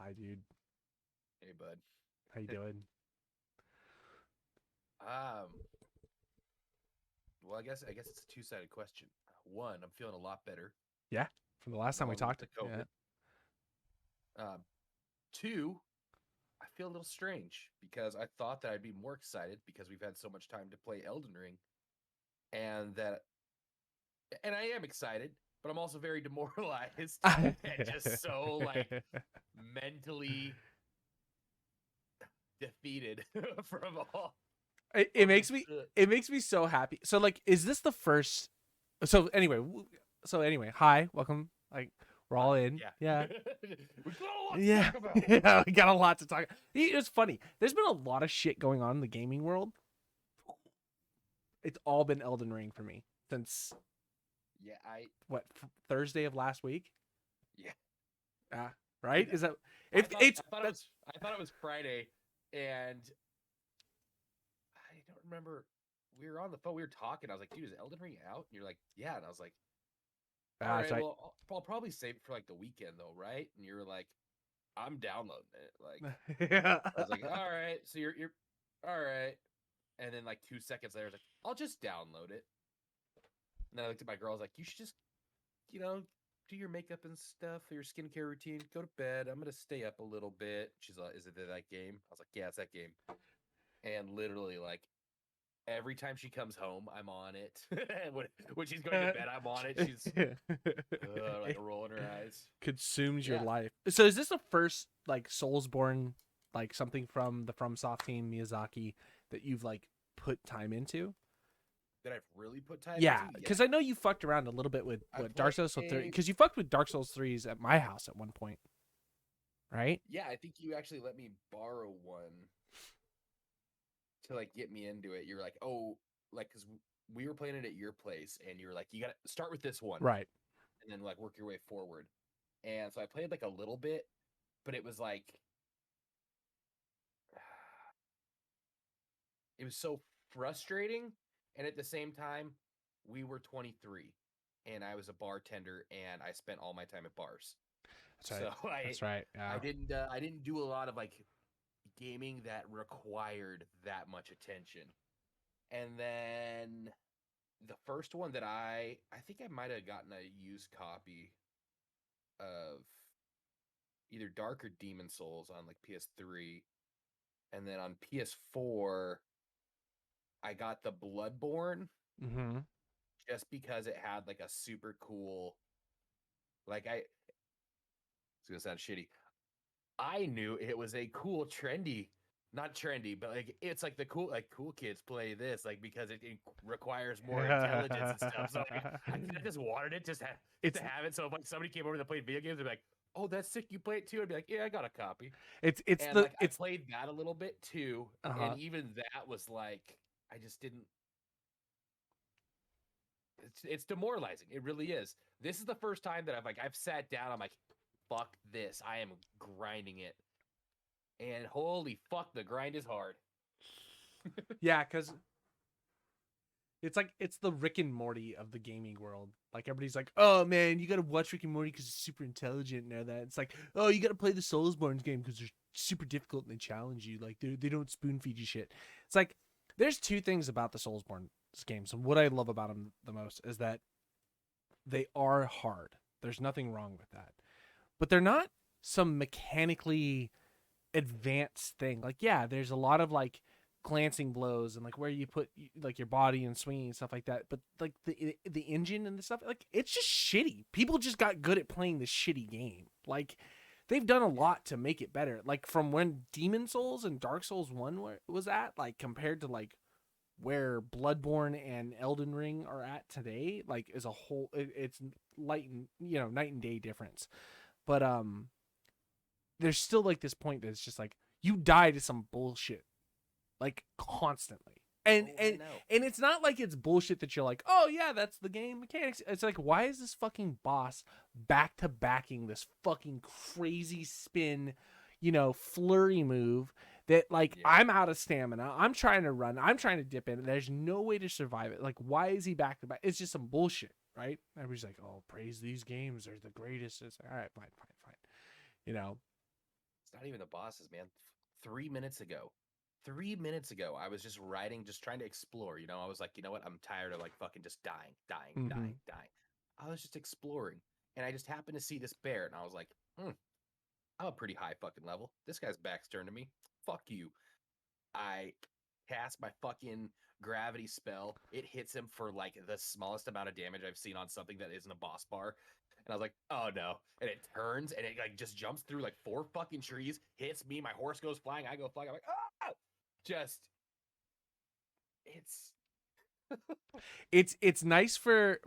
Hi, dude. Hey, bud. How you doing? Um, well, I guess it's a two-sided question. One, I'm feeling a lot better, Yeah, from the last time we along with talked. the Yeah. COVID. Um, Two, I feel a little strange because I thought that I'd be more excited because we've had so much time to play Elden Ring, and I am excited, but I'm also very demoralized and just so like mentally defeated from all it from the makes me so happy. So like, is this the first? So anyway, hi, welcome. Like, we're all in. yeah. Yeah, We got a lot to yeah, talk about. yeah. We got a lot to talk. It's funny. There's been a lot of shit going on in the gaming world. It's all been Elden Ring for me since Yeah, I what Thursday of last week. yeah. Ah, right? Dude, Is that I if thought it's I thought it that? was I thought it was Friday, and I don't remember. We were on the phone. We were talking. I was like, "Dude, is Elden Ring out?" And you're like, "Yeah." And I was like, "All Ah, that's right, right. well, I'll probably save it for like the weekend, though, right?" And you were like, "I'm downloading it." Like, Yeah. I was like, "All right." So you're all right. And then like 2 seconds later, I was like, "I'll just download it." And then I looked at my girl. I was like, "You should just, you know, do your makeup and stuff, your skincare routine. Go to bed. I'm gonna stay up a little bit." She's like, "Is it that game?" I was like, "Yeah, it's that game." And literally, like every time she comes home, I'm on it. when she's going to bed, I'm on it. She's like It rolling her eyes. consumes your Yeah, life. So is this the first like Soulsborne, like something from the FromSoft team, Miyazaki, that you've like put time into? that I've really put time Yeah, into. Yeah, because I know you fucked around a little bit with I what Dark Souls 3, played. because you fucked with Dark Souls 3s at my house at one point, right? Yeah, I think you actually let me borrow one to like get me into it. You're like, oh, like because we were playing it at your place, and you were like, you got to start with this one, Right. and then like work your way forward. And so I played like a little bit, but it was like it was so frustrating. And at the same time, we were 23 and I was a bartender and I spent all my time at bars. That's right. So I That's right. I Yeah. didn't uh, I didn't do a lot of like gaming that required that much attention. And then the first one that I think I might have gotten a used copy of either Dark or Demon Souls on like PS3, and then on PS4 I got the Bloodborne Mm-hmm. just because it had like a super cool, like it's gonna sound shitty. I knew it was a cool trendy, not trendy, but like it's like the cool, like cool kids play this like because it requires more intelligence and stuff. So like I kind of just wanted it just it's to have it. So if like somebody came over that played video games, they'd be like, "Oh, that's sick! You play it too?" I'd be like, "Yeah, I got a copy." it's And the like I it's played that a little bit too, and uh-huh. even that was like I just didn't. It's demoralizing. It really is. This is the first time that I've sat down. I'm like, fuck this. I am grinding it, and holy fuck, the grind is hard. Yeah, because it's like it's the Rick and Morty of the gaming world. Like everybody's like, "Oh man, you gotta watch Rick and Morty because it's super intelligent and all that." It's like, "Oh, you gotta play the Soulsborne game because they're super difficult and they challenge you. Like they don't spoon feed you shit." It's like there's two things about the Soulsborne games, and what I love about them the most is that they are hard. There's nothing wrong with that, but they're not some mechanically advanced thing. Like, yeah, there's a lot of like glancing blows and like where you put like your body and swinging and stuff like that. But like the engine and the stuff, like it's just shitty. People just got good at playing this shitty game. Like they've done a Yeah, lot to make it better. Like from when Demon Souls and Dark Souls One was at, like compared to like where Bloodborne and Elden Ring are at today, like as a whole, it's light and night and day difference. But there's still like this point that it's just like you die to some bullshit like constantly. And oh, I and know. and it's not like it's bullshit that you're like, "Oh yeah, that's the game mechanics." It's like, "Why is this fucking boss back to backing this fucking crazy spin, flurry move that like Yeah, I'm out of stamina. I'm trying to run. I'm trying to dip in. There's no way to survive it. Like why is he back to back? It's just some bullshit, right?" Everybody's like, "Oh, praise these games. They're the greatest." It's like, "All right, fine, fine, fine." You know, not even the bosses, man. 3 minutes ago. 3 minutes ago, I was just riding, just trying to explore. I was like, you know what? I'm tired of like fucking just dying, dying, Mm-hmm. dying, dying. I was just exploring, and I just happened to see this bear, and I was like, I'm a pretty high fucking level. This guy's back's turned to me. Fuck you. I cast my fucking gravity spell. It hits him for like the smallest amount of damage I've seen on something that isn't a boss bar. And I was like, oh no. And it turns and it like just jumps through like 4 fucking trees, hits me, my horse goes flying, I go flying. I'm like, ah! Just it's It's nice for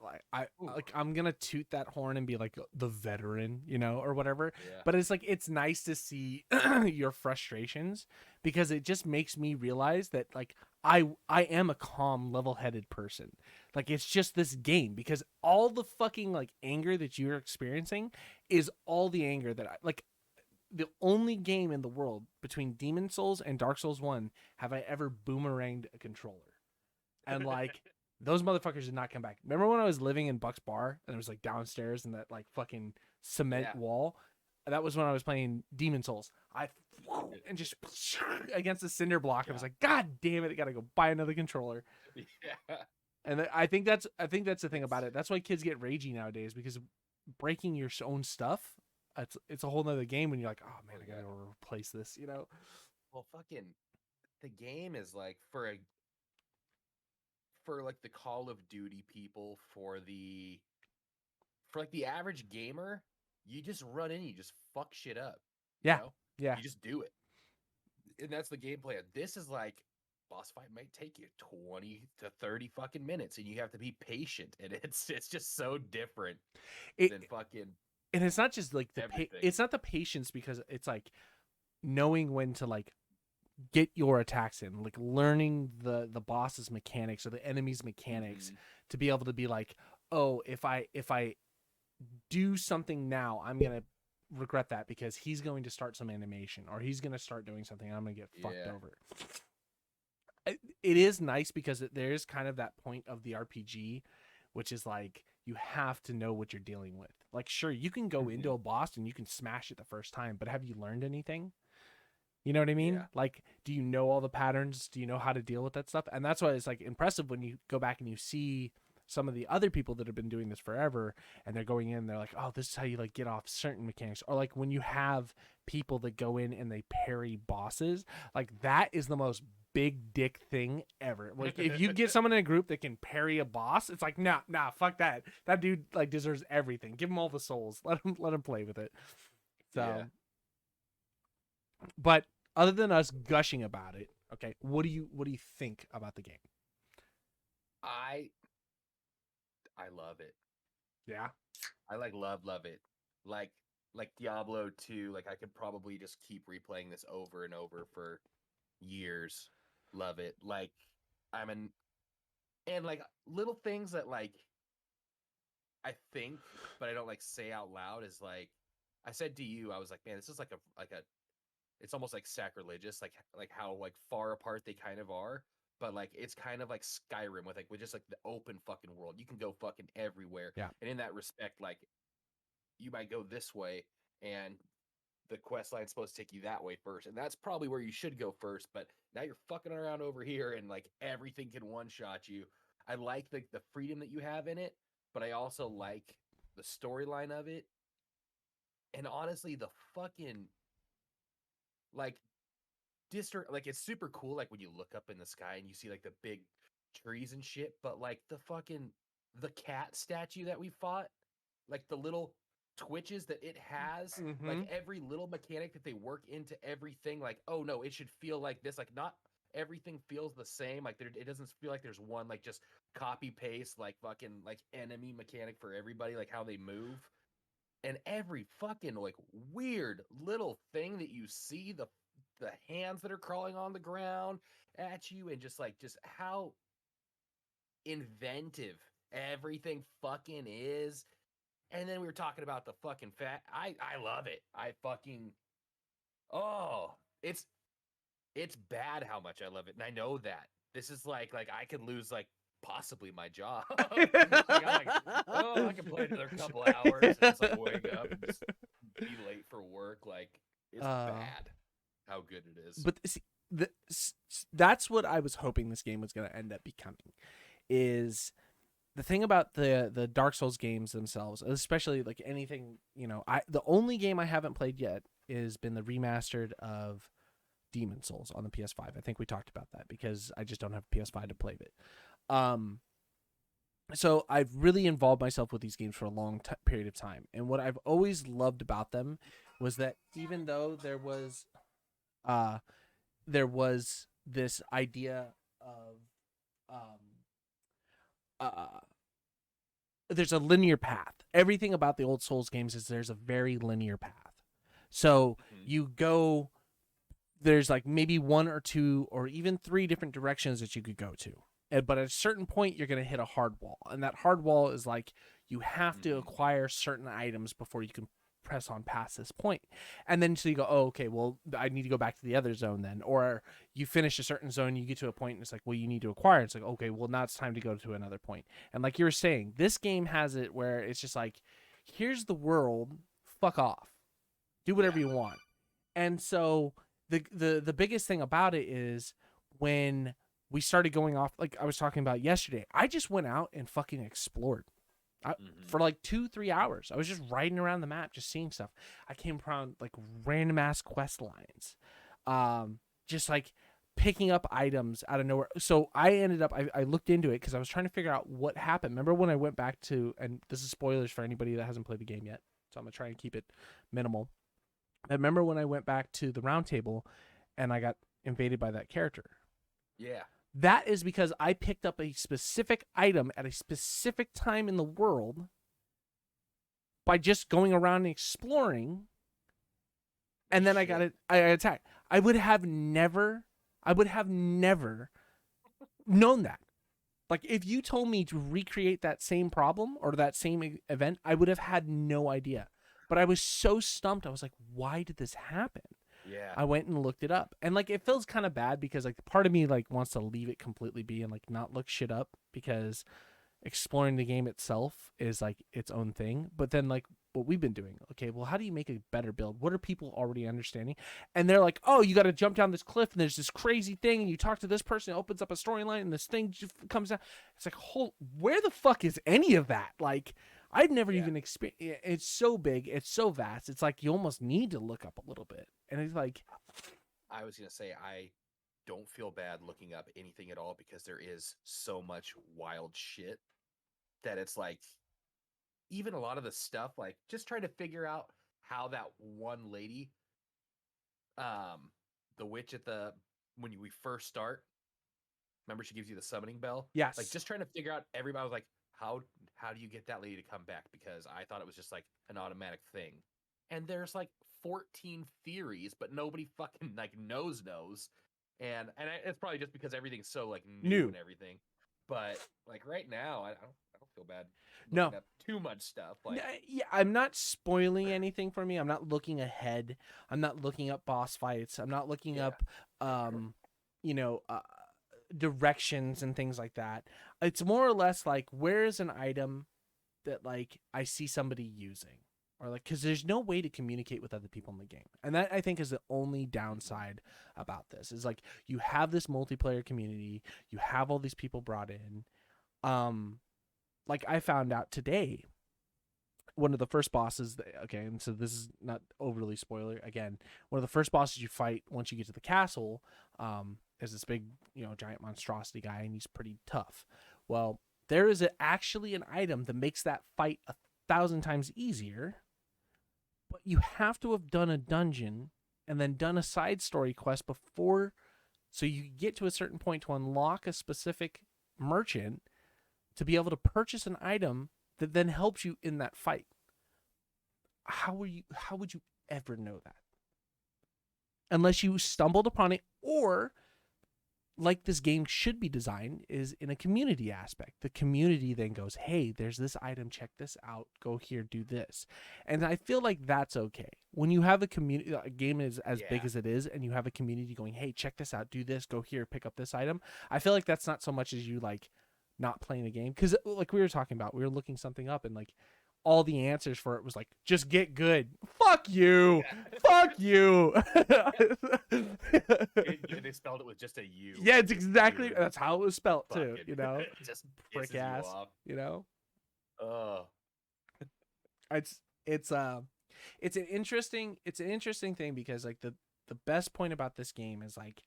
like ooh, I'm gonna toot that horn and be like the veteran, or whatever. yeah. But it's like it's nice to see your frustrations because it just makes me realize that like I am a calm, level-headed person. Like it's just this game because all the fucking like anger that you're experiencing is all the anger that I like. The only game in the world between Demon Souls and Dark Souls 1 have I ever boomeranged a controller. And like those motherfuckers did not come back. Remember when I was living in Buck's Bar and it was like downstairs in that like fucking cement Yeah. wall? That was when I was playing Demon Souls. And just against the cinder block. I was like, God damn it! I gotta go buy another controller. Yeah. And I think that's the thing about it. That's why kids get ragey nowadays because breaking your own stuff. It's a whole nother game when you're like, oh man, I gotta go replace this. Well, fucking the game is like for like the Call of Duty people, for like the average gamer, you just run in, you just fuck shit up. You Yeah, know? yeah. You just do it. And that's the gameplay. This is like boss fight might take you 20 to 30 fucking minutes and you have to be patient and it's just so different It than fucking and it's not just like everything. it's not the patience because it's like knowing when to like get your attacks in, like learning the boss's mechanics or the enemy's mechanics Mhm. to be able to be like, oh, if I do something now, I'm gonna regret that because he's going to start some animation or he's gonna start doing something and I'm gonna get fucked Yeah. over. It is nice because there is kind of that point of the RPG, which is like you have to know what you're dealing with. Like, sure, you can go into Mhm. a boss and you can smash it the first time, but have you learned anything? You know what I mean? Yeah. Like, do you know all the patterns? Do you know how to deal with that stuff? And that's why it's like impressive when you go back and you see some of the other people that have been doing this forever and they're going in, they're like, oh, this is how you like get off certain mechanics. Or like when you have people that go in and they parry bosses, like that is the most big dick thing ever. Like if you get someone in a group that can parry a boss, it's like, nah, fuck that. That dude like deserves everything. Give him all the souls. Let him play with it. So Yeah. but other than us gushing about it, okay, what do you think about the game? I love it. Yeah. I like love it. Like Diablo 2, like I could probably just keep replaying this over and over for years. Love it. Like I'm an and like little things that like I think but I don't like say out loud is like I said to you, I was like, man, this is like a it's almost like sacrilegious, like how like far apart they kind of are. But like it's kind of like Skyrim with just like the open fucking world. You can go fucking everywhere. Yeah. And in that respect, like you might go this way and the quest line's supposed to take you that way first. And that's probably where you should go first, but now you're fucking around over here and like everything can one shot you. I like the freedom that you have in it, but I also like the storyline of it. And honestly, the fucking like district like it's super cool like when you look up in the sky and you see like the big trees and shit, but like the cat statue that we fought, like the little twitches that it has, like Mm-hmm. every little mechanic that they work into everything, like oh no, it should feel like this, like not everything feels the same, like it doesn't feel like there's one like just copy paste like fucking like enemy mechanic for everybody, like how they move. And every fucking like weird little thing that you see, the hands that are crawling on the ground at you, and just how inventive everything fucking is. And then we were talking about the fucking fat. I love it. I fucking oh, it's bad how much I love it, and I know that this is like I could lose like possibly my job. Like, I'm like, oh, I can play another couple hours and just like wake up and just be late for work. Like It's Uh, bad how good it is. but see, that's what I was hoping this game was going to end up becoming. Is the thing about the Dark Souls games themselves, especially like anything, the only game I haven't played yet has been the remastered of Demon Souls on the PS5. I think we talked about that because I just don't have a PS5 to play it. So I've really involved myself with these games for a long period of time, and what I've always loved about them was that even though uh, there was this idea of um, uh, there's a linear path. Everything about the old Souls games is there's a very linear path. So you go, there's like maybe one or two or even three different directions that you could go to. But at a certain point, you're going to hit a hard wall. And that hard wall is like you have to acquire certain items before you can press on past this point. And then so you go, oh, okay, well, I need to go back to the other zone then. Or you finish a certain zone, you get to a point, and it's like, well, you need to acquire. It's like, okay, well, now it's time to go to another point. And like you were saying, this game has it where it's just like, here's the world, fuck off. Do whatever you want. And so the biggest thing about it is when we started going off, like I was talking about yesterday, I just went out and fucking explored. For like 2-3 hours. I was just riding around the map, just seeing stuff. I came around like random ass quest lines. Just like picking up items out of nowhere. So I ended up, I looked into it because I was trying to figure out what happened. Remember when I went back to, and this is spoilers for anybody that hasn't played the game yet, so I'm going to try and keep it minimal. I remember when I went back to the round table and I got invaded by that character. Yeah. That is because I picked up a specific item at a specific time in the world by just going around and exploring, and then I attacked. I would have never known that. Like, if you told me to recreate that same problem or that same event, I would have had no idea. But I was so stumped. I was like, why did this happen? Yeah. I went and looked it up, and like it feels kind of bad because like part of me like wants to leave it completely be and like not look shit up because exploring the game itself is like its own thing. But then like what we've been doing, okay, well, how do you make a better build? What are people already understanding? And they're like, oh, you got to jump down this cliff and there's this crazy thing and you talk to this person, it opens up a storyline and this thing comes down. It's like, where the fuck is any of that? Like, I've never even experienced. It's so big, it's so vast. It's like you almost need to look up a little bit, and it's like, I was gonna say I don't feel bad looking up anything at all because there is so much wild shit that it's like even a lot of the stuff, like just trying to figure out how that one lady, the witch at the when we first start, remember she gives you the summoning bell? yes, Like just trying to figure out everybody was like, how do you get that lady to come back? Because I thought it was just like an automatic thing. And there's like 14 theories, but nobody fucking like knows. And it's probably just because everything's so like new and everything. But like right now, I don't feel bad looking up too much stuff. Like yeah, I'm not spoiling anything for me. I'm not looking ahead. I'm not looking up boss fights. I'm not looking up, you know, directions and things like that. It's more or less like, where is an item that like I see somebody using, or like, because there's no way to communicate with other people in the game, and that I think is the only downside about this. Is like you have this multiplayer community, you have all these people brought in. Like I found out today, one of the first bosses. Okay, and so this is not overly spoiler. Again, one of the first bosses you fight once you get to the castle, is this big, giant monstrosity guy, and he's pretty tough. Well, there is actually an item that makes that fight 1,000 times easier, but you have to have done a dungeon and then done a side story quest before, so you get to a certain point to unlock a specific merchant to be able to purchase an item that then helps you in that fight. How would you ever know that? Unless you stumbled upon it, or like this game should be designed, is in a community aspect. The community then goes, hey, there's this item, check this out, go here, do this. And I feel like that's okay. When you have a community, a game is as big as it is, and you have a community going, hey, check this out, do this, go here, pick up this item. I feel like that's not so much as you like not playing the game. Because like we were talking about, we were looking something up, and like all the answers for it was like, just get good. Fuck you. Yeah. Fuck you. They spelled it with just a U. Yeah, it's exactly Dude, that's how it was spelt too. fucking You know, just prick pisses you ass. off. You know, Oh, it's it's uh it's an interesting thing because like the best point about this game is like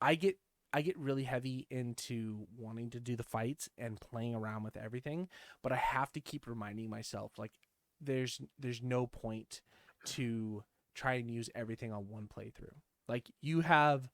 I get I get really heavy into wanting to do the fights and playing around with everything, but I have to keep reminding myself like there's no point to try and use everything on one playthrough. Like you have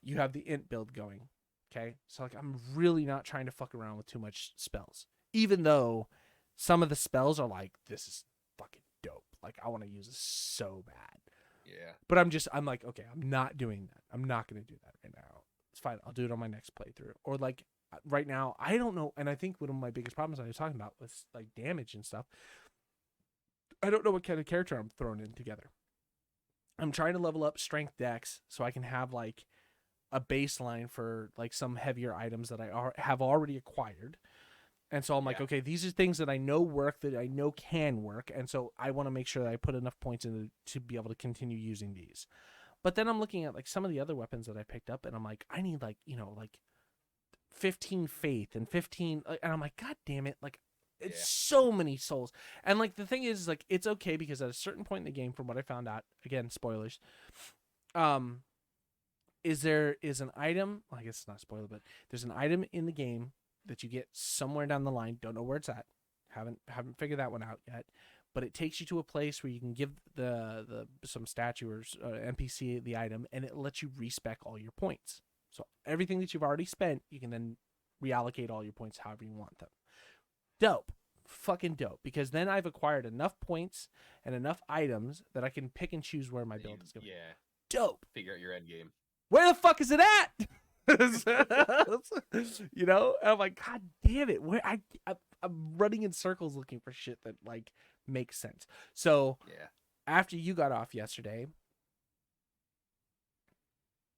the int build going, okay? So like I'm really not trying to fuck around with too much spells. Even though some of the spells are like this is fucking dope. Like I want to use this so bad. yeah. But I'm like, okay, I'm not doing that. I'm not going to do that right now. It's fine. I'll do it on my next playthrough. Or like right now, I don't know. And I think one of my biggest problems I was talking about was like damage and stuff. I don't know what kind of character I'm throwing in together. I'm trying to level up strength dex so I can have like a baseline for like some heavier items that I have already acquired. And so I'm like, Yeah. okay, these are things that I know work, that I know can work. And so I want to make sure that I put enough points in to be able to continue using these. But then I'm looking at like some of the other weapons that I picked up and I'm like, I need like, 15 faith and 15. And I'm like, God damn it. Like, it's so many souls. And like, the thing is, like, it's okay because at a certain point in the game, from what I found out, again, spoilers, there is an item, well, I guess it's not a spoiler, but there's an item in the game that you get somewhere down the line. Don't know where it's at. Haven't figured that one out yet. But it takes you to a place where you can give the some statue or NPC the item, and it lets you respec all your points. So everything that you've already spent, you can then reallocate all your points however you want them. Dope. Fucking dope. Because then I've acquired enough points and enough items that I can pick and choose where my build is going. Yeah. Dope. Figure out your end game. Where the fuck is it at? And I'm like, God damn it! Where I'm running in circles looking for shit that like makes sense. So Yeah. after you got off yesterday,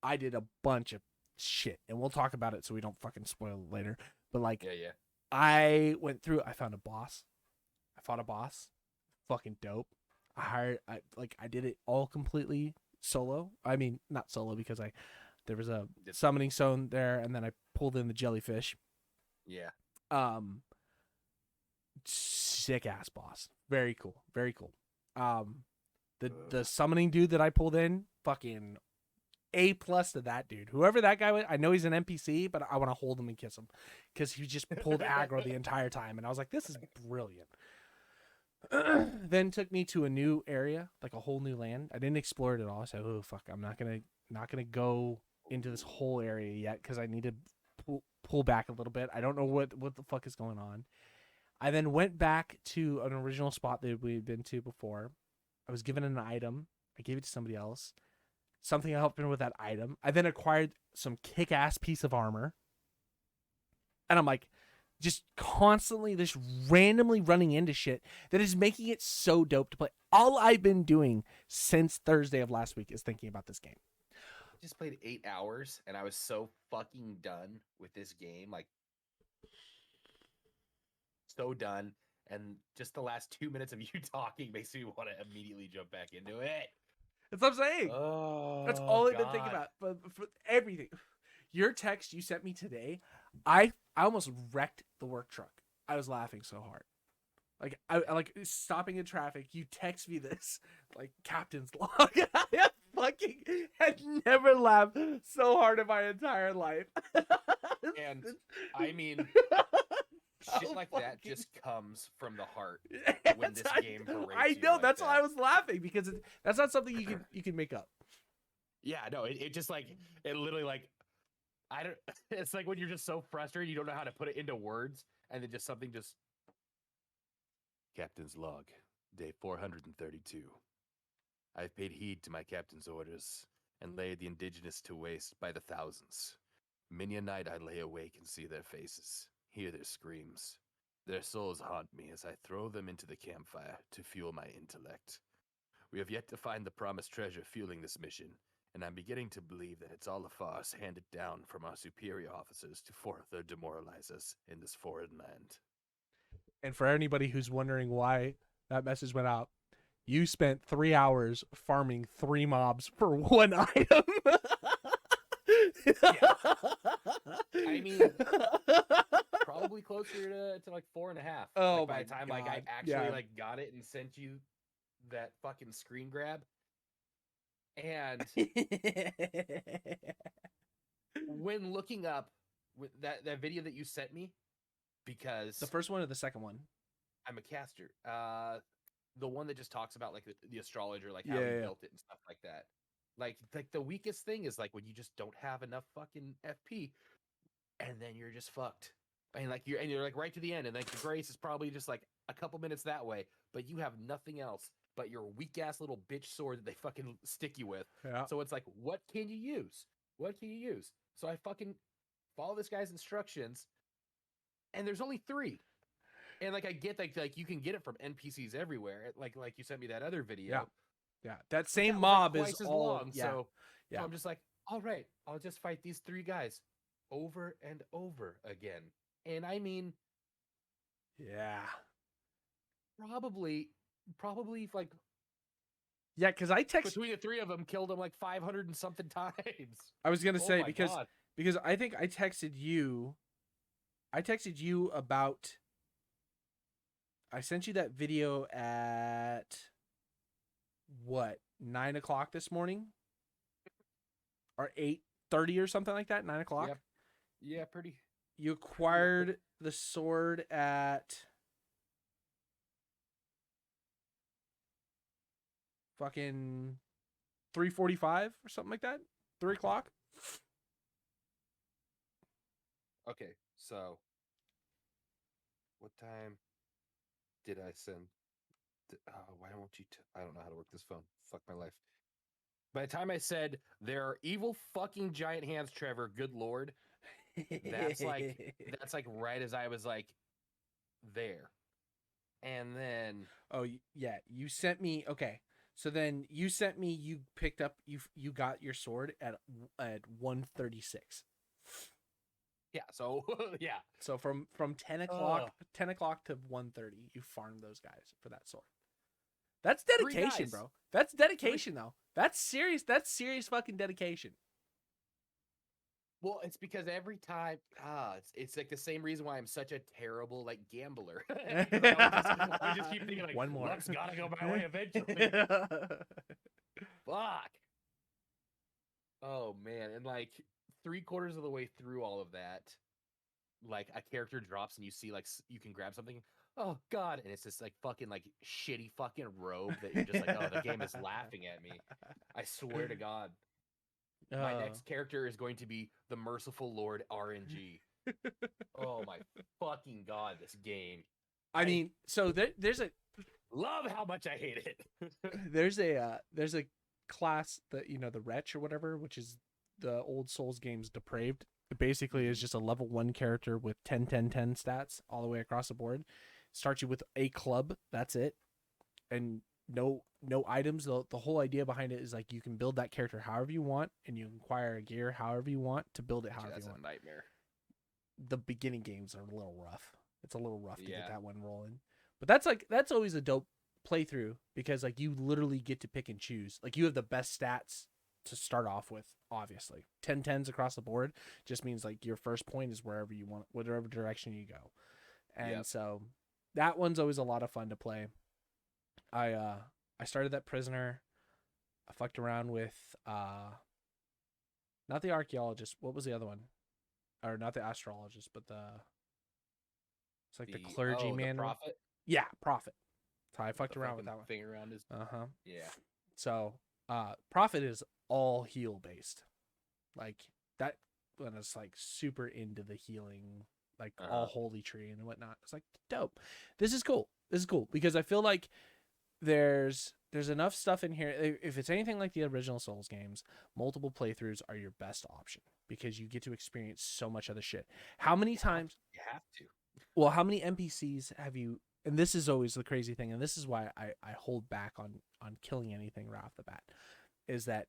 I did a bunch of shit, and we'll talk about it so we don't fucking spoil it later. But like, Yeah. I went through. I found a boss. I fought a boss. Fucking dope. I did it all completely solo. I mean, not solo because there was a summoning stone there, and then I pulled in the jellyfish. Yeah. Sick ass boss. Very cool. Very cool. The summoning dude that I pulled in, fucking A+ to that dude. Whoever that guy was, I know he's an NPC, but I want to hold him and kiss him because he just pulled aggro the entire time, and I was like, this is brilliant. Then took me to a new area, like a whole new land. I didn't explore it at all. I said, oh fuck, I'm not gonna go into this whole area yet because I need to pull back a little bit. I don't know what the fuck is going on. I then went back to an original spot that we had been to before. I was given an item. I gave it to somebody else. Something helped me with that item. I then acquired some kick-ass piece of armor. And I'm like, just constantly just randomly running into shit that is making it so dope to play. All I've been doing since Thursday of last week is thinking about this game. I just played 8 hours and I was so fucking done with this game. Like, so done. And just the last 2 minutes of you talking makes me want to immediately jump back into it. That's what I'm saying. Oh, that's all I've been thinking about. But for everything, your text you sent me today, I almost wrecked the work truck. I was laughing so hard. Like I like stopping in traffic. You text me this like captain's log. I fucking had never laughed so hard in my entire life. And I mean, shit like that just comes from the heart when this game berates I you know like that's that. why I was laughing because that's not something you can make up. Yeah, no, it just like it literally like I don't. It's like when you're just so frustrated you don't know how to put it into words, and then just something just. Captain's log, day 432. I've paid heed to my captain's orders and laid the indigenous to waste by the thousands. Many a night I lay awake and see their faces, hear their screams. Their souls haunt me as I throw them into the campfire to fuel my intellect. We have yet to find the promised treasure fueling this mission, and I'm beginning to believe that it's all a farce handed down from our superior officers to further demoralize us in this foreign land. And for anybody who's wondering why that message went out, you spent 3 hours farming 3 mobs for 1 item. Yeah. I mean, probably closer to like 4.5. Oh like by my the time God. like I actually Yeah. like got it and sent you that fucking screen grab. And when looking up with that video that you sent me, because The first one or the second one? I'm a caster, the one that just talks about like the astrologer, like how Yeah, he yeah. built it and stuff like that. Like the weakest thing is like when you just don't have enough fucking FP, and then you're just fucked. And like you're like right to the end, and like the grace is probably just like a couple minutes that way, but you have nothing else but your weak ass little bitch sword that they fucking stick you with. Yeah. So it's like, what can you use? What can you use? So I fucking follow this guy's instructions, and there's only 3. And like I get like you can get it from NPCs everywhere. Like you sent me that other video. Yeah. Yeah. That But same that was, like, mob is twice as all long. yeah. So Yeah. I'm just like, all right, I'll just fight these 3 guys over and over again. And I mean, Yeah. probably like Yeah, because I text between the 3 of them killed him like 500 and something times. I was gonna Oh say my because God. I think I texted you about I sent you that video at what 9 o'clock this morning or 8:30 or something like that. 9 o'clock. Yep. Yeah, pretty. You acquired the sword at fucking 3:45 or something like that. 3 o'clock. Okay, so what time did I send? Why won't you? I don't know how to work this phone. Fuck my life. By the time I said there are evil fucking giant hands, Trevor, good lord, that's like right as I was like there, and then Oh yeah, you sent me. Okay, so then you sent me. You picked up. You got your sword at 1:36. yeah, so yeah, So from 10 o'clock to 1:30, you farmed those guys for that sword. That's 3 dedication, guys. bro. That's dedication, though. That's serious. That's serious fucking dedication. Well, it's because every time, it's like the same reason why I'm such a terrible like gambler. 'Cause I would just keep thinking like, One more. luck's gotta go my way eventually. Fuck. Oh man, and like 3/4 of the way through all of that, like a character drops and you see like you can grab something. Oh god, and it's this like fucking like shitty fucking robe that you're just like, oh, the game is laughing at me. I swear to God. My next character is going to be the Merciful Lord RNG. Oh my fucking god, this game. I mean, so there's a Love how much I hate it. there's a class that the wretch or whatever, which is the old Souls games depraved. It basically is just a level 1 character with 10 10 10 stats all the way across the board. Starts you with a club, that's it, and no items. The whole idea behind it is like you can build that character however you want, and you acquire a gear however you want to build it however That's you a want. nightmare. The beginning games are a little rough. It's a little rough to Yeah. get that one rolling. But that's always a dope playthrough because like you literally get to pick and choose. Like you have the best stats to start off with, obviously. 10 10s across the board just means like your first point is wherever you want, whatever direction you go. And so that one's always a lot of fun to play. I started that prisoner. I fucked around with not the archaeologist. What was the other one? Or not the astrologist, but it's like the clergyman. The prophet? Yeah, prophet. So I With fucked the around with fucking that one. thing around his. Yeah. So prophet is all heal based. Like that one is like super into the healing, like all holy tree and whatnot. It's like dope. This is cool. This is cool because I feel like there's enough stuff in here. If it's anything like the original Souls games, multiple playthroughs are your best option because you get to experience so much other shit. How many times You have to. Well, how many NPCs have you? And this is always the crazy thing, and this is why I hold back on killing anything right off the bat, is that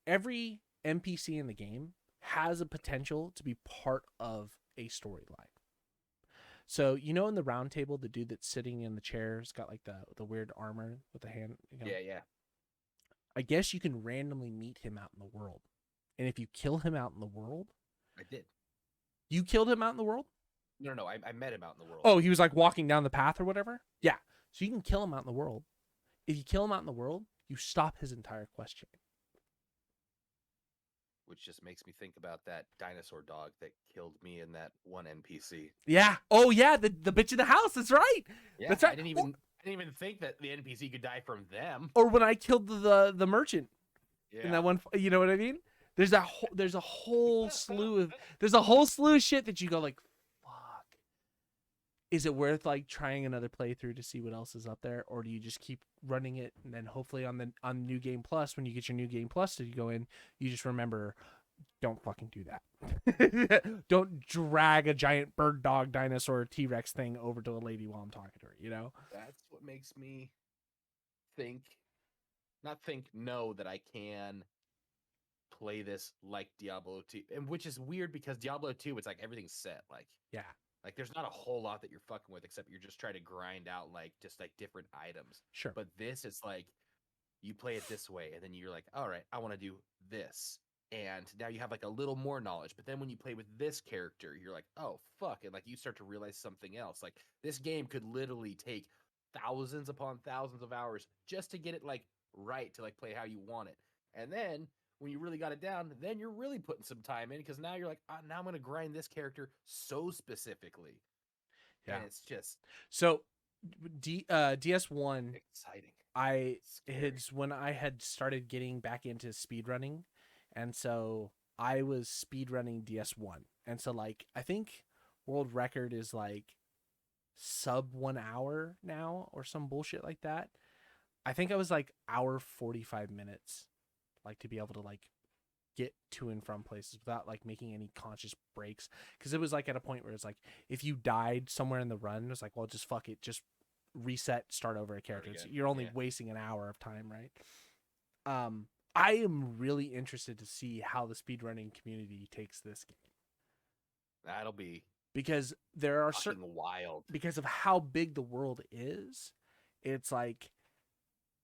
every NPC in the game has a potential to be part of a storyline. So you know, in the round table, the dude that's sitting in the chair's got like the weird armor with the hand. Yeah. I guess you can randomly meet him out in the world, and if you kill him out in the world, I did. you killed him out in the world. No. I met him out in the world. Oh, he was like walking down the path or whatever. Yeah. So you can kill him out in the world. If you kill him out in the world, you stop his entire quest chain. Which just makes me think about that dinosaur dog that killed me in that one NPC. Yeah. Oh yeah, the bitch in the house. That's right. Yeah, That's right. I didn't even think that the NPC could die from them. Or when I killed the merchant Yeah. in that one, you know what I mean? There's a whole slew of shit that you go like, fuck. Is it worth like trying another playthrough to see what else is up there, or do you just keep running it and then hopefully on New Game Plus, when you get your New Game Plus to go in, you just remember, don't fucking do that. Don't drag a giant bird dog dinosaur T-Rex thing over to a lady while I'm talking to her, you know? That's what makes me know that I can play this like Diablo 2. And which is weird because Diablo 2, it's like everything's set. Yeah. Like there's not a whole lot that you're fucking with except you're just trying to grind out like just like different items. Sure. But this is like you play it this way and then you're like, all right, I want to do this. And now you have like a little more knowledge. But then when you play with this character, you're like, oh fuck. And like you start to realize something else. Like this game could literally take thousands upon thousands of hours just to get it like right to like play how you want it. And then when you really got it down, then you're really putting some time in because now you're like, now I'm going to grind this character so specifically. Yeah. And it's just so DS1 exciting. It's when I had started getting back into speedrunning, and so I was speedrunning DS1, and so like I think world record is like sub 1 hour now or some bullshit like that. I think I was like hour 45 minutes, like to be able to like get to and from places without like making any conscious breaks, because it was like at a point where it's like if you died somewhere in the run, it was like, well, just fuck it, just reset, start over a character. You're only wasting an hour of time, right? I am really interested to see how the speedrunning community takes this game. That'll be because there are certain wild because of how big the world is. It's like,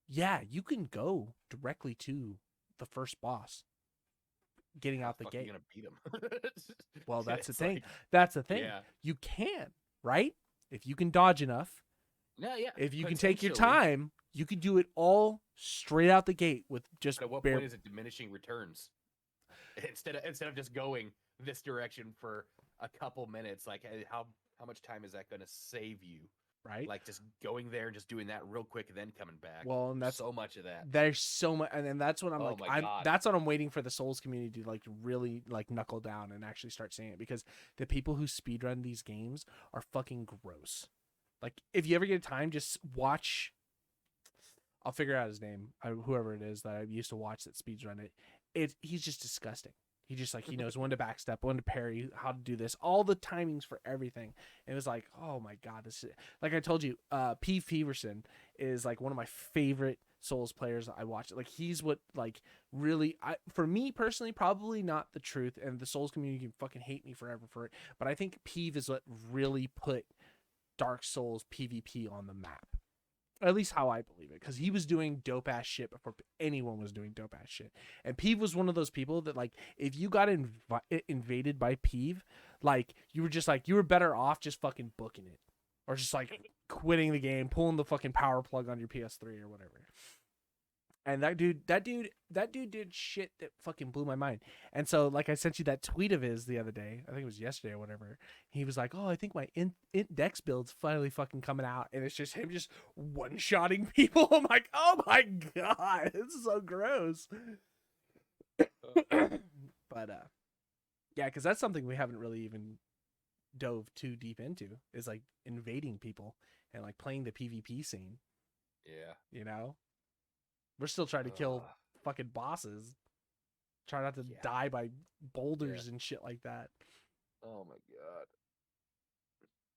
yeah, you can go directly to the first boss, getting out the gate. You're gonna beat him. Well, that's the thing. Like, that's the thing. Yeah. You can, right? If you can dodge enough. Yeah. If you can take your time, you can do it all straight out the gate with just. But at what point is it diminishing returns? Instead of just going this direction for a couple minutes, like how much time is that going to save you? Right, like just going there and just doing that real quick and then coming back. Well, and that's so much of that. There's so much, and then that's what that's what I'm waiting for the Souls community to like really like knuckle down and actually start saying it, because the people who speedrun these games are fucking gross. Like if you ever get time, just watch. I'll figure out his name, whoever it is that I used to watch that speedrun it. He's just disgusting. He just like, he knows when to backstep, when to parry, how to do this, all the timings for everything. And it was like, oh my god, this is, like I told you, P. Feverson is like one of my favorite Souls players I watch. Like he's what like really, for me personally, probably not the truth, and the Souls community can fucking hate me forever for it, but I think Peeve is what really put Dark Souls PvP on the map. At least how I believe it, because he was doing dope ass shit before anyone was doing dope ass shit. And Peeve was one of those people that like, if you got invaded by Peeve, like you were just like, you were better off just fucking booking it, or just like quitting the game, pulling the fucking power plug on your PS3 or whatever. And that dude did shit that fucking blew my mind. And so, like, I sent you that tweet of his the other day. I think it was yesterday or whatever. He was like, "Oh, I think my int dex build's finally fucking coming out," and it's just him just one-shotting people. I'm like, "Oh my god, this is so gross." But yeah, because that's something we haven't really even dove too deep into, is like invading people and like playing the PvP scene. Yeah, you know. We're still trying to kill fucking bosses. Try not to die by boulders and shit like that. Oh my god.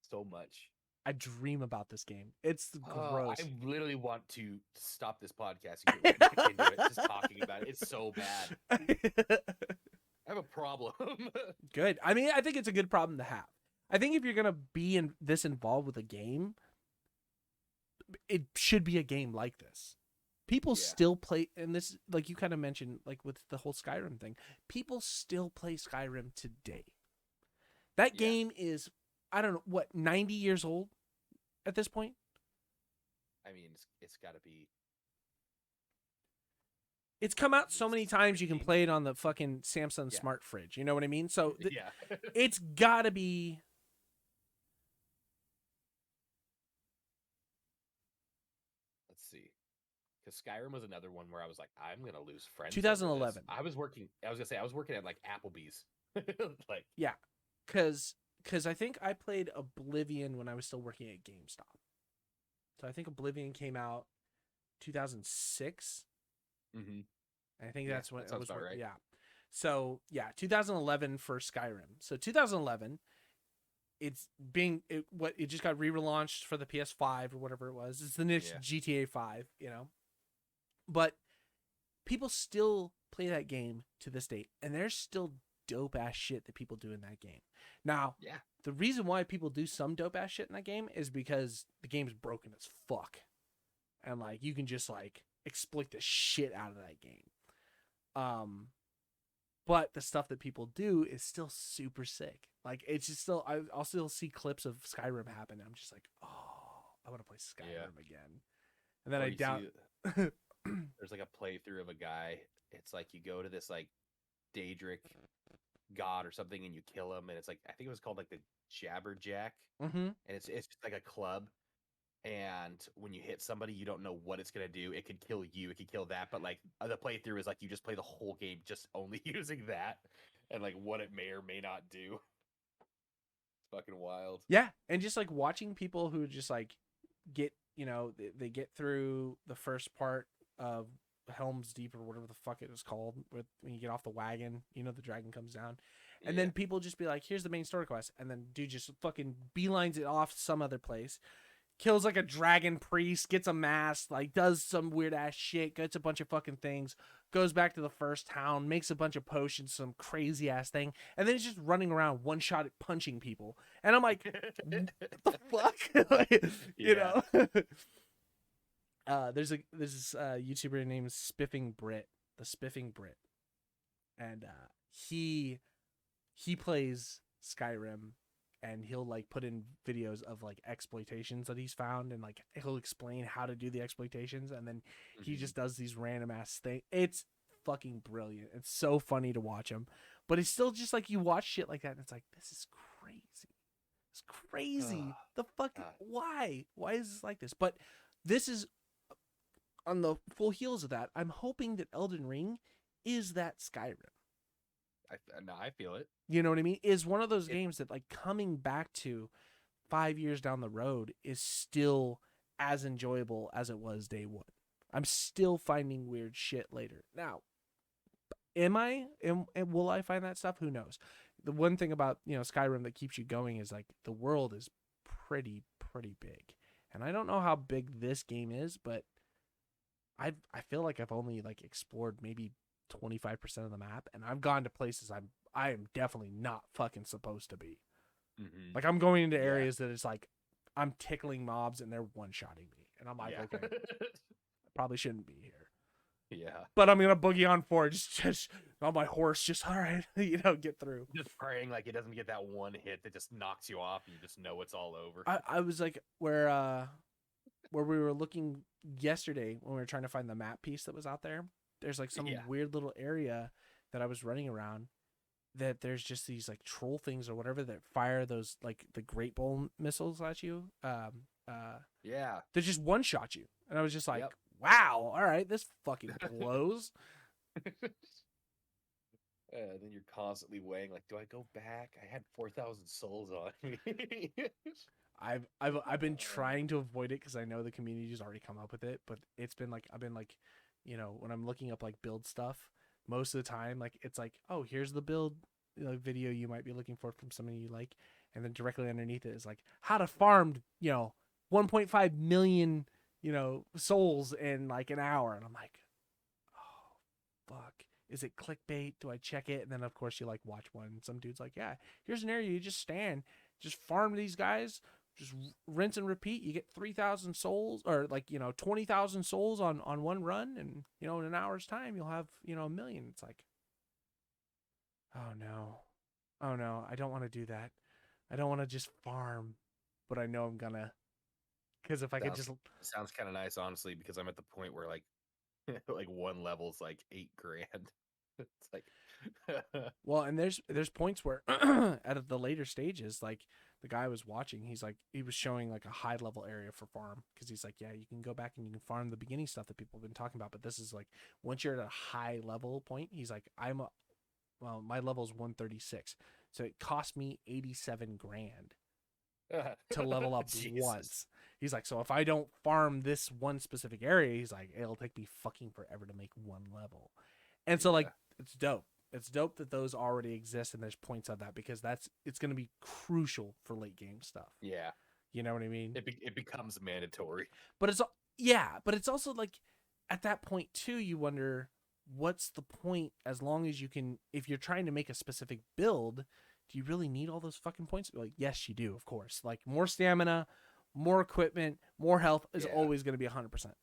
So much. I dream about this game. It's gross. I literally want to stop this podcast and get ready to continue it. Just talking about it. It's so bad. I have a problem. Good. I mean, I think it's a good problem to have. I think if you're gonna be this involved with a game, it should be a game like this. People still play, and this, like you kind of mentioned, like with the whole Skyrim thing, people still play Skyrim today. That game is, I don't know, what, 90 years old at this point? I mean, it's got to be. It's come out so many times you can play it on the fucking Samsung smart fridge. You know what I mean? So it's got to be. Let's see. Because Skyrim was another one where I was like, I'm going to lose friends. 2011. I was working at like Applebee's. Like, yeah. Because I think I played Oblivion when I was still working at GameStop. So I think Oblivion came out 2006. Mm-hmm. I think that's when it was. Right. Yeah. So 2011 for Skyrim. So 2011, it just got re-relaunched for the PS5 or whatever it was. It's the next GTA 5, you know. But people still play that game to this date, and there's still dope ass shit that people do in that game. Now, the reason why people do some dope ass shit in that game is because the game's broken as fuck, and like you can just like exploit the shit out of that game. But the stuff that people do is still super sick. Like it's just still, I'll still see clips of Skyrim happen. And I'm just like, oh, I want to play Skyrim again. And then I doubt. There's like a playthrough of a guy. It's like you go to this like Daedric god or something and you kill him, and it's like, I think it was called like the Jabberjack, and it's just like a club. And when you hit somebody, you don't know what it's gonna do. It could kill you. It could kill that. But like the playthrough is like you just play the whole game just only using that, and like what it may or may not do. It's fucking wild. Yeah, and just like watching people who just like get, you know, they get through the first part of Helm's Deep or whatever the fuck it was called, with when you get off the wagon, you know, the dragon comes down, and then people just be like, "Here's the main story quest," and then dude just fucking beelines it off to some other place. Kills like a dragon priest, gets a mask, like does some weird ass shit, gets a bunch of fucking things, goes back to the first town, makes a bunch of potions, some crazy ass thing, and then he's just running around one shot at punching people. And I'm like, what the fuck? You know? There's this YouTuber named Spiffing Brit, the Spiffing Brit. And he plays Skyrim. And he'll like put in videos of like exploitations that he's found, and like he'll explain how to do the exploitations, and then he just does these random ass things. It's fucking brilliant. It's so funny to watch him, but it's still just like you watch shit like that, and it's like, this is crazy. It's crazy. The fuck? Why? Why is this like this? But this is on the full heels of that. I'm hoping that Elden Ring is that Skyrim. I feel it. You know what I mean? Is one of those games that like coming back to 5 years down the road is still as enjoyable as it was day one. I'm still finding weird shit later. Now, will I find that stuff? Who knows? The one thing about, you know, Skyrim that keeps you going is like the world is pretty big. And I don't know how big this game is, but I feel like I've only like explored maybe 25% of the map, and I've gone to places I am definitely not fucking supposed to be. Like I'm going into areas that it's like I'm tickling mobs and they're one-shotting me, and I'm like, okay, I probably shouldn't be here. Yeah, but I'm gonna boogie on forward, just on my horse, just all right, you know, get through. Just praying like it doesn't get that one hit that just knocks you off, and you just know it's all over. I was like where we were looking yesterday when we were trying to find the map piece that was out there. There's like some weird little area that I was running around that there's just these like troll things or whatever that fire those like the Great Ball missiles at you. They just one shot you. And I was just like, wow, all right, this fucking blows. Then you're constantly weighing like, do I go back? I had 4,000 souls on me. I've been trying to avoid it because I know the community's already come up with it, but it's been like, I've been like, you know, when I'm looking up like build stuff, most of the time, like it's like, oh, here's the build, you know, video you might be looking for from somebody you like, and then directly underneath it is like how to farm, you know, 1.5 million, you know, souls in like an hour, and I'm like, oh, fuck, is it clickbait? Do I check it? And then of course you like watch one. Some dude's like, yeah, here's an area you just stand, Just farm these guys. Just rinse and repeat. You get 3,000 souls, or like 20,000 souls on one run, and in an hour's time you'll have 1,000,000. It's like, oh no, oh no, I don't want to do that. I don't want to just farm, but I know I'm gonna. Because if I could just sounds kind of nice, honestly, because I'm at the point where like like one level's like 8 grand. It's like well, and there's points where at the later stages, like the guy I was watching, he was showing like a high level area for farm, because he's like, yeah, you can go back and you can farm the beginning stuff that people have been talking about, but this is like once you're at a high level point, he's like, well, my level is 136, so it cost me 87 grand to level up once. He's like, so if I don't farm this one specific area, he's like, it'll take me fucking forever to make one level. And so like, it's dope. It's dope that those already exist and there's points of that, because it's going to be crucial for late game stuff. Yeah. You know what I mean? It becomes mandatory. But it's also like at that point too, you wonder what's the point, as long as you can, if you're trying to make a specific build, do you really need all those fucking points? Like, yes, you do, of course. Like more stamina, more equipment, more health is always going to be 100%,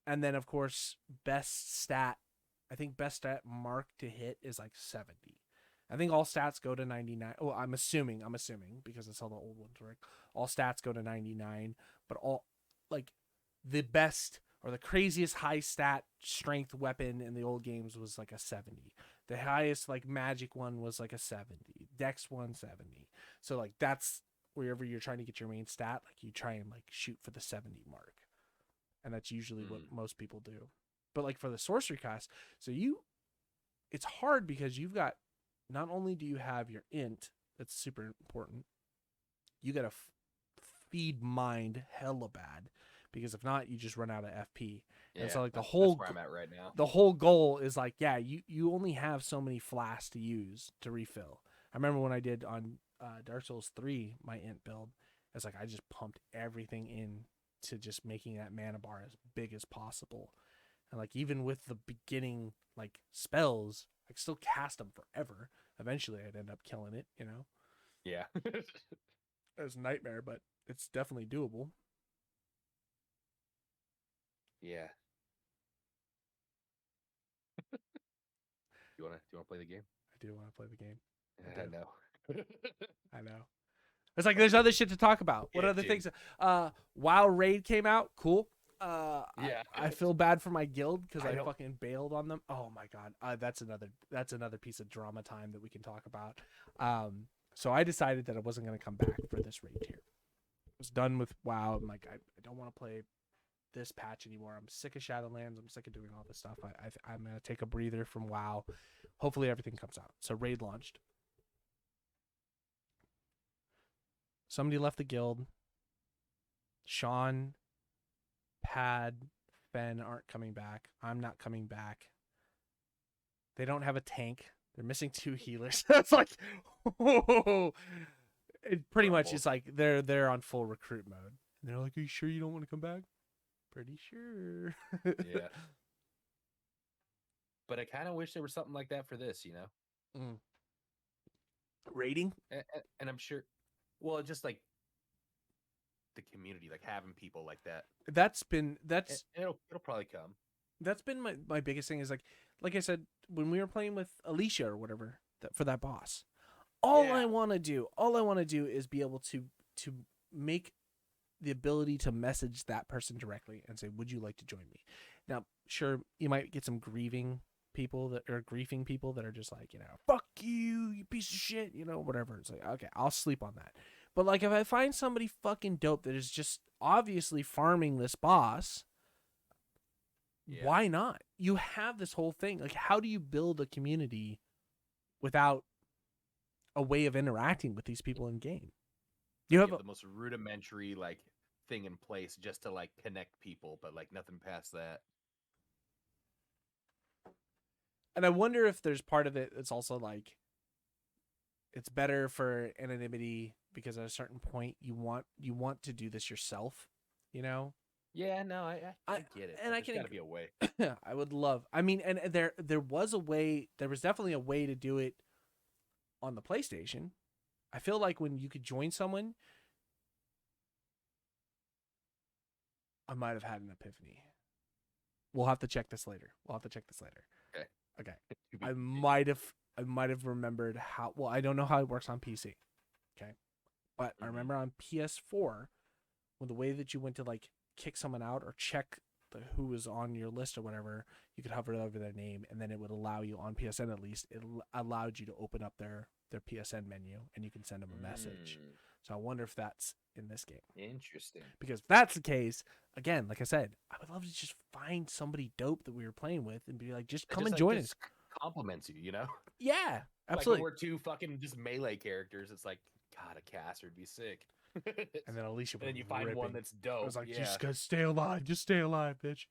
And then of course, best stat mark to hit is like 70. I think all stats go to 99. Oh, I'm assuming because that's how the old ones work. All stats go to 99, but all like the best or the craziest high stat strength weapon in the old games was like a 70. The highest like magic one was like a 70. Dex 170. So like that's wherever you're trying to get your main stat, like you try and like shoot for the 70 mark. And that's usually what most people do. But like for the sorcery class, it's hard because you've got, not only do you have your int, that's super important, you got to feed mind hella bad, because if not, you just run out of FP. Yeah, and so like that's where I'm at right now. The whole goal is like, yeah, you only have so many flasks to use to refill. I remember when I did on Dark Souls 3, my int build, it's like I just pumped everything in to just making that mana bar as big as possible. And like even with the beginning like spells, I could still cast them forever. Eventually, I'd end up killing it. Yeah. It was a nightmare, but it's definitely doable. Yeah. Do you wanna play the game? I do want to play the game. I know. I know. It's like there's other shit to talk about. What other things? WoW Raid came out. Cool. Yeah. I feel bad for my guild because I fucking bailed on them. Oh my god. That's another piece of drama time that we can talk about. So I decided that I wasn't gonna come back for this raid tier. I was done with WoW. I'm like, I don't want to play this patch anymore. I'm sick of Shadowlands. I'm sick of doing all this stuff. I'm gonna take a breather from WoW. Hopefully everything comes out. So raid launched. Somebody left the guild. Sean, Pad, Fen aren't coming back. I'm not coming back. They don't have a tank. They're missing 2 healers. It's like, it pretty much is like they're on full recruit mode. And they're like, "Are you sure you don't want to come back?" Pretty sure. Yeah. But I kind of wish there was something like that for this, Rating? And I'm sure, well, just like the community, like having people like that. It'll probably come. That's been my biggest thing, is like I said, when we were playing with Alicia or whatever for that boss, all I want to do is be able to make the ability to message that person directly and say, "Would you like to join me?" Now, sure, you might get some grieving people that are just like, "Fuck you, you piece of shit," whatever. It's like, okay, I'll sleep on that. But like, if I find somebody fucking dope that is just obviously farming this boss, why not? You have this whole thing. Like, how do you build a community without a way of interacting with these people in game? You have the most rudimentary like thing in place just to like connect people, but like nothing past that. And I wonder if there's part of it that's also like, it's better for anonymity, because at a certain point you want to do this yourself, Yeah, no, I get it. And there's gotta be a way. I would love. I mean, and there was a way. There was definitely a way to do it on the PlayStation. I feel like when you could join someone, I might have had an epiphany. We'll have to check this later. Okay. Okay. To be I continued. might have remembered how. Well, I don't know how it works on PC. Okay, but I Mhm. remember on PS4, with the way that you went to like kick someone out or check who was on your list or whatever, you could hover over their name, and then it would allow you on PSN at least. It allowed you to open up their PSN menu, and you can send them a message. Mm, So I wonder if that's in this game. interesting. Because if that's the case, again, like I said, I would love to just find somebody dope that we were playing with and be like, just It come just and like join us. just compliments you, you know? Yeah, Like when absolutely. we're two fucking just melee characters, it's like, God, a caster would be sick. And And then Alicia was then you find one ripping. that's I dope. was like, Yeah. just gotta stay alive. Just stay alive, bitch.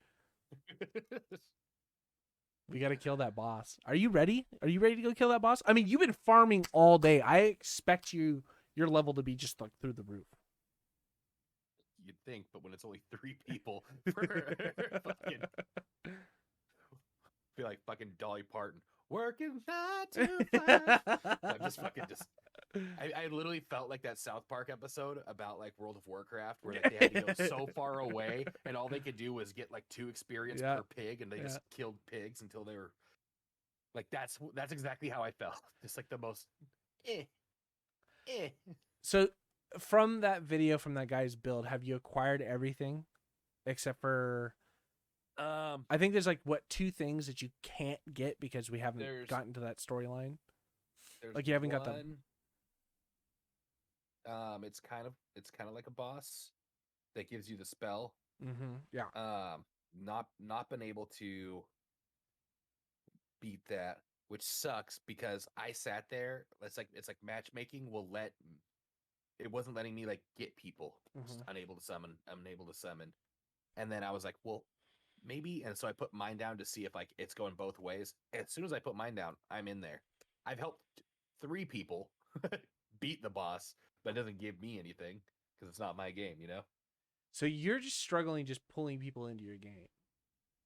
We gotta kill that boss. Are you ready? Are you ready to go kill that boss? I mean, you've been farming all day. I expect your level to be just like through the roof. You'd think, but when it's only three people for fucking feel like fucking Dolly Parton working 9 to 5. I'm just fucking just. I literally felt like that South Park episode about like World of Warcraft, where like they had to go so far away, and all they could do was get like 2 experience Yeah, per pig, and they yeah. just killed pigs until they were like that's exactly how I felt. Just like the most eh eh. So from that video from that guy's build, have you acquired everything except for Um, I think there's like what 2 things that you can't get because we haven't there's gotten to that storyline. there's Like you haven't got them. one. It's kind of like a boss that gives you the spell. Yeah. Not been able to beat that, which sucks because I sat there. It's like matchmaking will let it wasn't letting me like get people. Just unable to summon. And then I was like, well, maybe. And so I put mine down to see if like it's going both ways. As soon as I put mine down, I'm in there. I've helped 3 people beat the boss, but it doesn't give me anything because it's not my game, you know? So you're just struggling just pulling people into your game.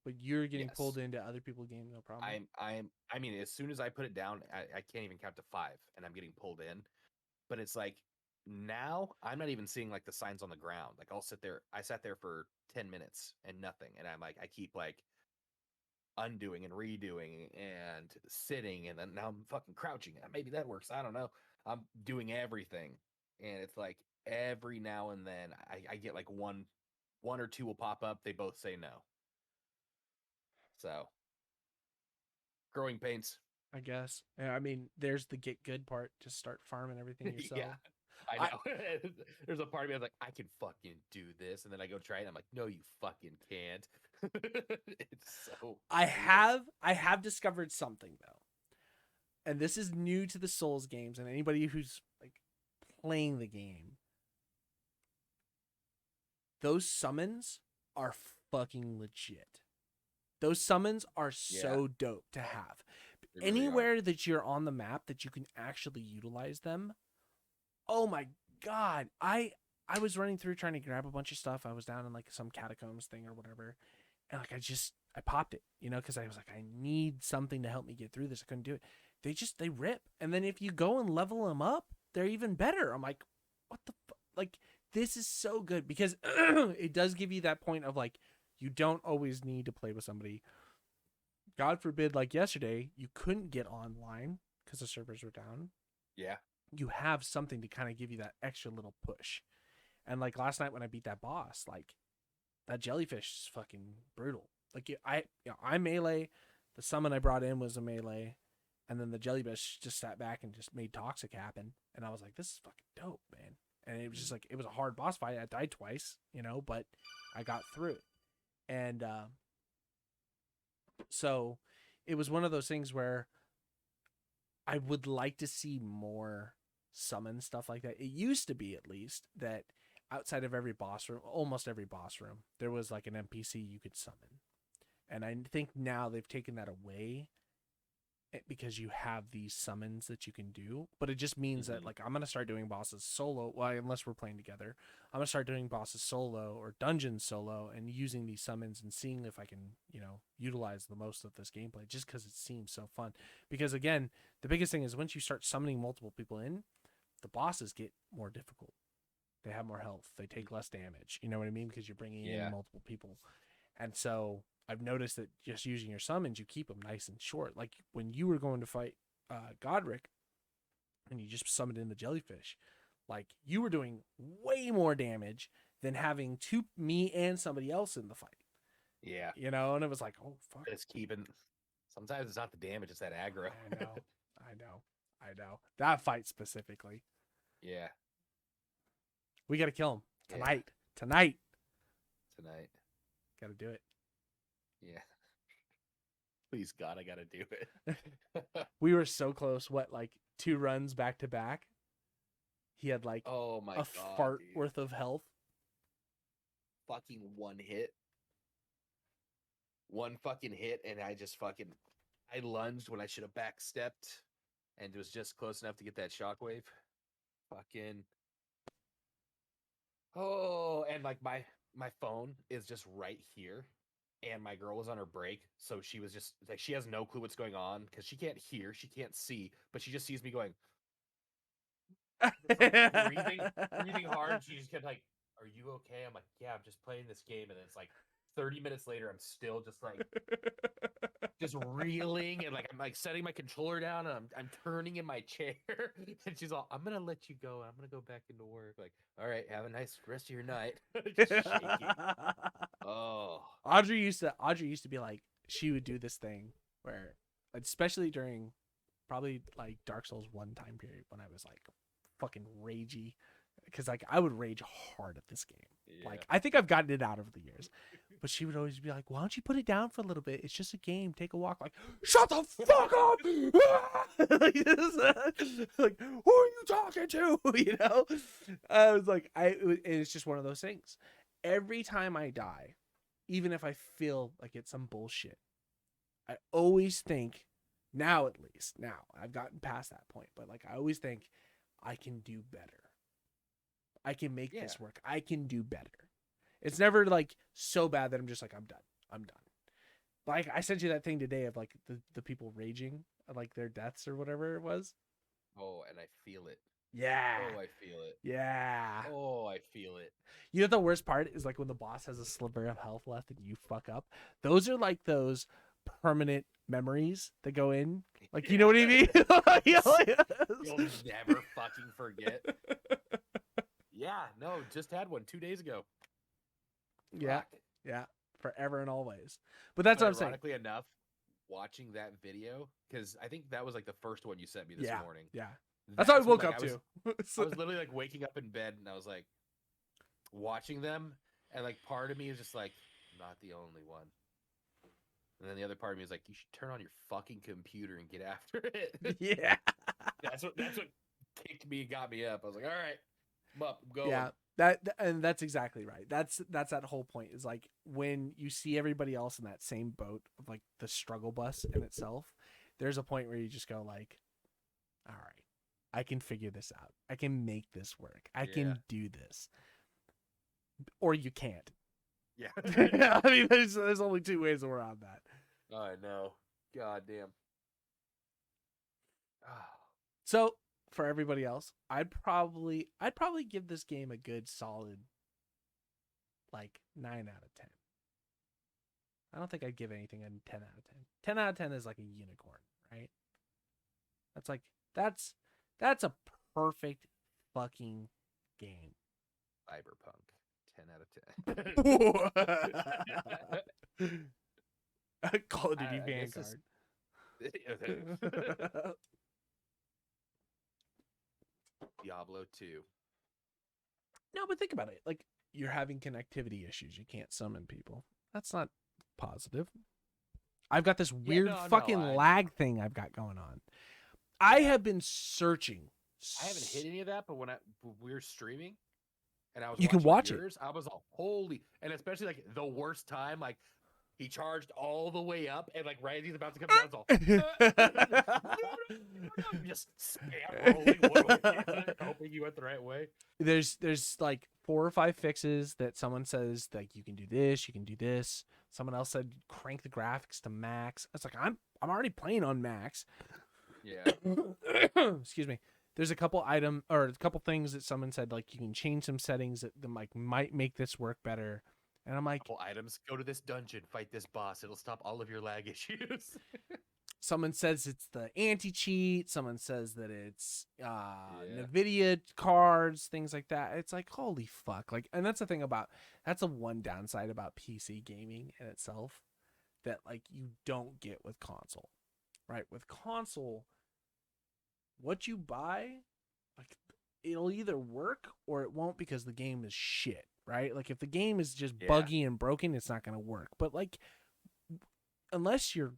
But you're getting pulled Yes. into other people's game, no problem. I mean, as soon as I put it down, I can't even count to 5 and I'm getting pulled in. But it's like now I'm not even seeing like the signs on the ground. Like I sat there for 10 minutes and nothing. And I'm like, I keep like undoing and redoing and sitting, and then now I'm fucking crouching. Maybe that works. I don't know. I'm doing everything. And it's like every now and then I get like one or two will pop up. They both say no. So growing pains. I guess. Yeah, I mean, there's the get good part. Just start farming everything yourself. Yeah, I I know. There's a part of me that's like, I can fucking do this, and then I go try it. And I'm like, no, you fucking can't. It's so brutal. I have discovered something though. And this is new to the Souls games and anybody who's like playing the game. Those summons are fucking legit. Those summons are Yeah, so dope to have. they really are. Anywhere that you're on the map that you can actually utilize them. Oh my god. I was running through trying to grab a bunch of stuff. I was down in like some catacombs thing or whatever. And like I popped it, because I was like, I need something to help me get through this. I couldn't do it. They rip. And then if you go and level them up, they're even better. I'm like, what the like this is so good because it does give you that point of like you don't always need to play with somebody. God forbid, like yesterday, you couldn't get online because the servers were down. Yeah. You have something to kind of give you that extra little push. And like last night when I beat that boss, like that jellyfish is fucking brutal. Like I melee. The summon I brought in was a melee, and then the jellyfish just sat back and just made toxic happen. And I was like, this is fucking dope, man. And it was just like it was a hard boss fight. I died twice, but I got through it. And so it was one of those things where I would like to see more summon stuff like that. It used to be at least that outside of every boss room, almost every boss room, there was like an NPC you could summon. And I think now they've taken that away because you have these summons that you can do. But it just means that like I'm going to start doing bosses solo. Well, unless we're playing together, I'm going to start doing bosses solo or dungeons solo and using these summons and seeing if I can, utilize the most of this gameplay just because it seems so fun. Because again, the biggest thing is once you start summoning multiple people in, the bosses get more difficult. They have more health. They take less damage. You know what I mean? Because you're bringing in multiple people. And so I've noticed that just using your summons, you keep them nice and short. Like when you were going to fight Godric and you just summoned in the jellyfish, like you were doing way more damage than having me and somebody else in the fight. Yeah. You know, and it was like, oh, fuck. It's keeping. Sometimes it's not the damage, it's that aggro. I know. That fight specifically. Yeah. We got to kill him tonight. Got to do it. Yeah. Please, God, I got to do it. We were so close. What, like 2 runs back to back? He had like fart worth of health. Fucking one hit. One fucking hit, and I lunged when I should have backstepped and was just close enough to get that shockwave. Fucking. Oh, and like my phone is just right here, and my girl was on her break, so she was just like, she has no clue what's going on because she can't hear, she can't see, but she just sees me going, breathing hard. She just kept like, "Are you okay?" I'm like, "Yeah, I'm just playing this game," and it's like 30 minutes later, I'm still just like, just reeling, and like I'm like setting my controller down, and I'm turning in my chair, and she's all, "I'm gonna let you go. I'm gonna go back into work." Like, all right, have a nice rest of your night. Just shaking. Oh, Audrey used to be like, she would do this thing where, especially during probably like Dark Souls 1 time period when I was like fucking ragey, because like I would rage hard at this game. Yeah. Like I think I've gotten it out over the years, but she would always be like, "Why don't you put it down for a little bit? It's just a game. Take a walk." Like, shut the fuck up! Like, who are you talking to? You know, I was like, and it's just one of those things. Every time I die, even if I feel like it's some bullshit, I always think, now at least, now I've gotten past that point, but like I always think I can do better. I can make this work. I can do better. It's never like so bad that I'm just like, I'm done. Like I sent you that thing today of like the people raging at like their deaths or whatever it was. Oh, and I feel it. Yeah. Oh, I feel it. Yeah. Oh, I feel it. You know the worst part is like when the boss has a sliver of health left and you fuck up. Those are like those permanent memories that go in. Like, you know what I mean? You'll never fucking forget. Yeah, no, just had one 2 days ago. Yeah. Fuck. Yeah. Forever and always. But that's what I'm saying. Ironically enough, watching that video, because I think that was like the first one you sent me this morning. Yeah. That's how I woke up to. I was literally like waking up in bed and I was like watching them, and like part of me is just like, not the only one. And then the other part of me is like, you should turn on your fucking computer and get after it. Yeah. That's what kicked me and got me up. I was like, all right, I'm up, I'm going. Yeah. That's exactly right. That's that whole point, is like when you see everybody else in that same boat of like the struggle bus in itself, there's a point where you just go like, all right, I can figure this out. I can make this work. I can do this. Or you can't. Yeah. I mean, there's only 2 ways around that. I know. God damn. So for everybody else, I'd probably give this game a good solid like 9 out of 10. I don't think I'd give anything a 10 out of 10. 10 out of 10 is like a unicorn, right? That's like that's a perfect fucking game. Cyberpunk. 10 out of 10. Call of Duty Vanguard. Diablo 2. No, but think about it. Like, you're having connectivity issues. You can't summon people. That's not positive. I've got this weird lag thing I've got going on. I have been searching. I haven't hit any of that, but when we were streaming, and I was you can watch yours, I was all, holy, and especially like the worst time, like he charged all the way up, and like right as he's about to come down, it's all just spam rolling, hoping you went the right way. There's like 4 or 5 fixes that someone says like you can do this, you can do this. Someone else said crank the graphics to max. It's like I'm already playing on max. Yeah. Excuse me. there's a couple things that someone said like you can change some settings that like might make this work better. And I'm like, Couple items. Go to this dungeon, fight this boss. It'll stop all of your lag issues. someone says it's the anti-cheat, someone says that it's Yeah. Nvidia cards, things like that. It's like, holy fuck. Like, and that's the thing about, that's the one downside about PC gaming in itself that like you don't get with console. Right? With console, what you buy, like, it'll either work or it won't because the game is shit, right? Like if the game is just buggy and broken, it's not going to work. But like unless your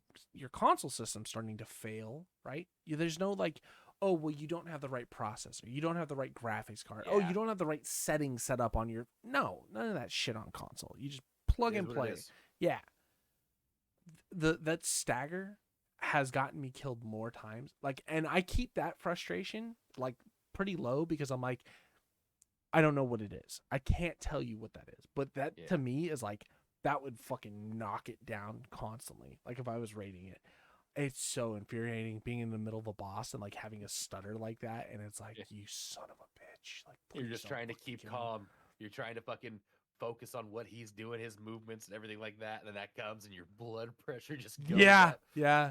console system's starting to fail, right? There's no like, oh, well, you don't have the right processor, you don't have the right graphics card, oh, you don't have the right settings set up on your, no, none of that shit on console. You just plug and play. Yeah, that stagger has gotten me killed more times. Like, and I keep that frustration like pretty low because I'm like, I don't know what it is. I can't tell you what that is. But that to me is like, that would fucking knock it down constantly. Like if I was rating it, it's so infuriating being in the middle of a boss and like having a stutter like that. And it's like, you son of a bitch. Like you're just trying to keep calm. You're trying to fucking focus on what he's doing, his movements and everything like that. And then that comes and your blood pressure just goes up. Yeah.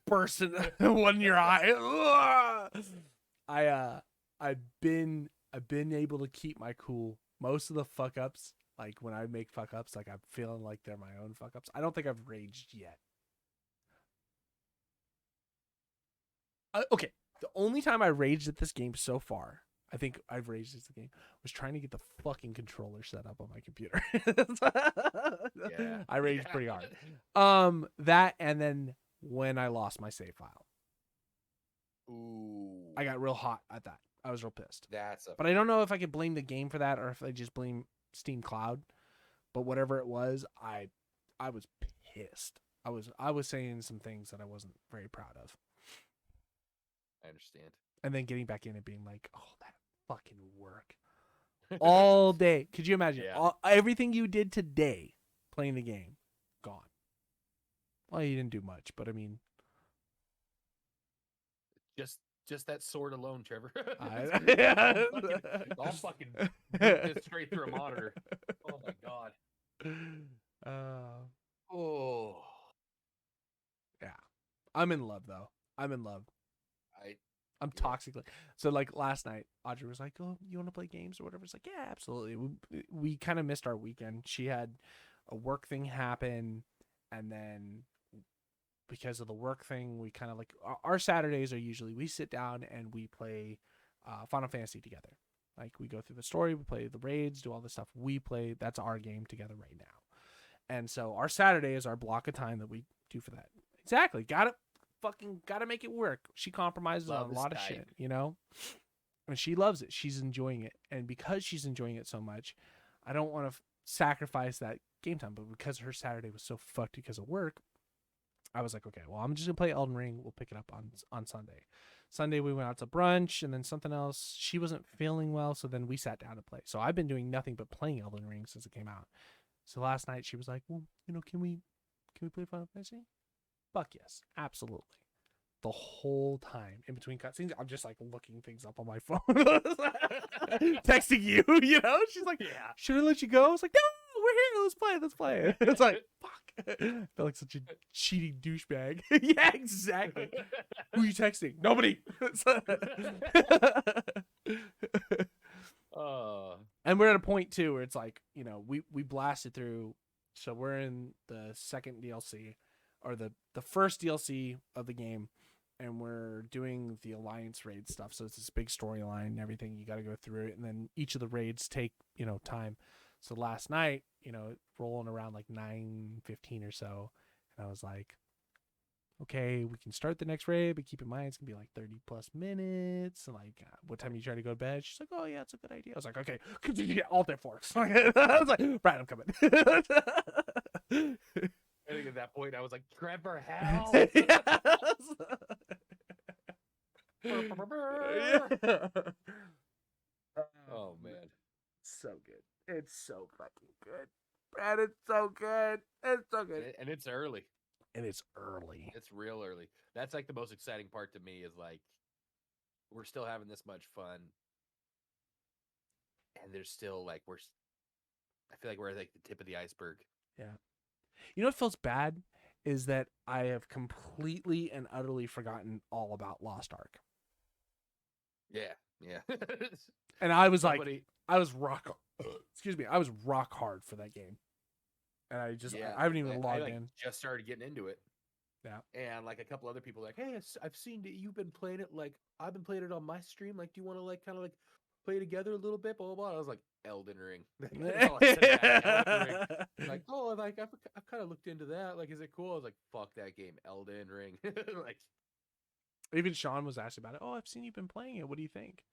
Bursting one in your eye. I've been able to keep my cool most of the fuck ups. Like when I make fuck ups, like I'm feeling like they're my own fuck ups. I don't think I've raged yet. Okay, the only time I raged at this game so far, I think I've raged at the game, was trying to get the fucking controller set up on my computer. I raged pretty hard. That and then when I lost my save file. Ooh. I got real hot at that. I was real pissed. But I don't know if I could blame the game for that or if I just blame Steam Cloud. But whatever it was, I was pissed. I was saying some things that I wasn't very proud of. I understand. And then getting back in and being like, oh, that fucking work. All day. Could you imagine? Everything you did today playing the game, gone. Well, you didn't do much, but I mean. Just that sword alone, Trevor. I'll fucking this straight through a monitor. Oh my god. Yeah. I'm in love though. I'm in love. I'm toxic. So like last night, Audrey was like, "Oh, you want to play games or whatever?" It's like, "Yeah, absolutely." We kind of missed our weekend. She had a work thing happen, and then because of the work thing, we kind of like our Saturdays are usually we sit down and we play Final Fantasy together. Like we go through the story, we play the raids, do all this stuff. We play, that's our game together right now. And so our Saturday is our block of time that we do for that. Exactly. Gotta make it work. She compromises on a lot of shit, you know? And she loves it. She's enjoying it. And because she's enjoying it so much, I don't want to sacrifice that game time. But because her Saturday was so fucked because of work, I was like, okay, well, I'm just going to play Elden Ring. We'll pick it up on Sunday. Sunday, we went out to brunch and then something else. She wasn't feeling well, so then we sat down to play. So I've been doing nothing but playing Elden Ring since it came out. So last night, she was like, well, you know, can we play Final Fantasy? Fuck yes, absolutely. The whole time in between cutscenes, I'm just like looking things up on my phone, texting you. You know, she's like, "Yeah, should I let you go?" I was like, "No, we're here. Let's play. It's like, fuck. I feel like such a cheating douchebag. Yeah, exactly. Who are you texting? Nobody. And we're at a point too where it's like, you know, we blasted through. So we're in the second DLC, or the first DLC of the game, and we're doing the Alliance raid stuff. So it's this big storyline and everything. You got to go through it, and then each of the raids take, you know, time. So last night, you know, rolling around like 9:15 or so, and I was like, okay, we can start the next raid, but keep in mind it's gonna be like 30 plus minutes. And like, what time are you trying to go to bed? She's like, oh yeah, it's a good idea. I was like, okay, alt F4. I was like, right, I'm coming. I think at that point I was like, Trevor, help! Oh man, so good. It's so fucking good, and it's so good. It's so good, and it's early. And it's early. It's real early. That's like the most exciting part to me is like we're still having this much fun, and there's still like I feel like we're at like the tip of the iceberg. Yeah. You know what feels bad is that I have completely and utterly forgotten all about Lost Ark. Yeah, yeah. And I was Somebody, like, I was rock, excuse me, I was rock hard for that game. And yeah, I haven't even I logged like in. just started getting into it. Yeah. And like a couple other people, like, hey, I've seen that you've been playing it. Like, I've been playing it on my stream. Like, do you want to like kind of like play together a little bit? Blah blah blah. I was like, Elden Ring. That's all I said back. Elden Ring. Like, oh, like I've kind of looked into that. Like, is it cool? I was like, fuck that game, Elden Ring. Like, Even Sean was asked about it. Oh, I've seen you've been playing it. What do you think?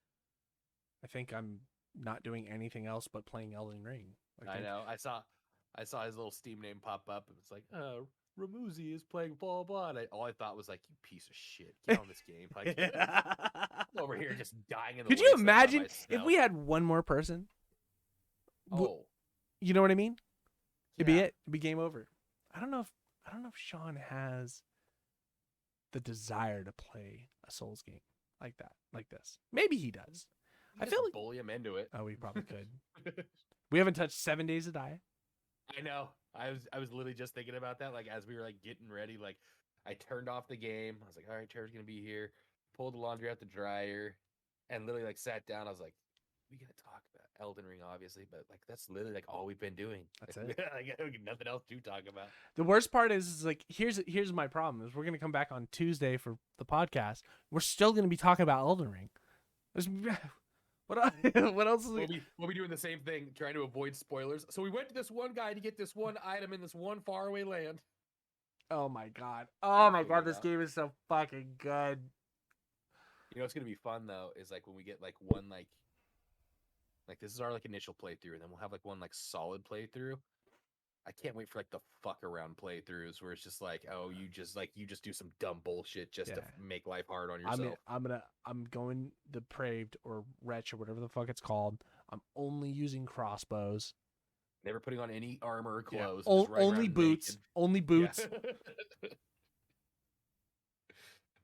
I think I'm not doing anything else but playing Elden Ring. I know. I saw his little Steam name pop up, and it's like, Ramuzi is playing blah blah. And all I thought was like, you piece of shit, get on this game. Like, I'm over here just dying in the Could you wasteland by imagine if myself. we had one more person? Oh, You know what I mean? It'd be yeah. it. It'd be game over. I don't know if Sean has the desire to play a Souls game like that, like this. Maybe he does. I feel like bully him into it. Oh, we probably could. We haven't touched 7 Days to Die. I know. I was literally just thinking about that. Like as we were like getting ready, like I turned off the game. I was like, all right, Trevor's gonna be here. Pulled the laundry out the dryer, and literally like sat down. I was like, we gotta talk about Elden Ring, obviously, but like that's literally like all we've been doing. That's like, it. Like nothing else to talk about. The worst part is like here's my problem is we're gonna come back on Tuesday for the podcast. We're still gonna be talking about Elden Ring. What else is We'll be doing the same thing, trying to avoid spoilers. So we went to this one guy to get this one item in this one faraway land. Oh my god. Oh my god, this Yeah. game is so fucking good. You know what's gonna be fun though is like when we get like one like this is our like initial playthrough, and then we'll have like one like solid playthrough. I can't wait for like the fuck around playthroughs where it's just like, oh, you just do some dumb bullshit just to make life hard on yourself. I'm going depraved or wretch or whatever the fuck it's called. I'm only using crossbows. Never putting on any armor or clothes. Yeah. Just Only boots. naked. Only boots. Yeah.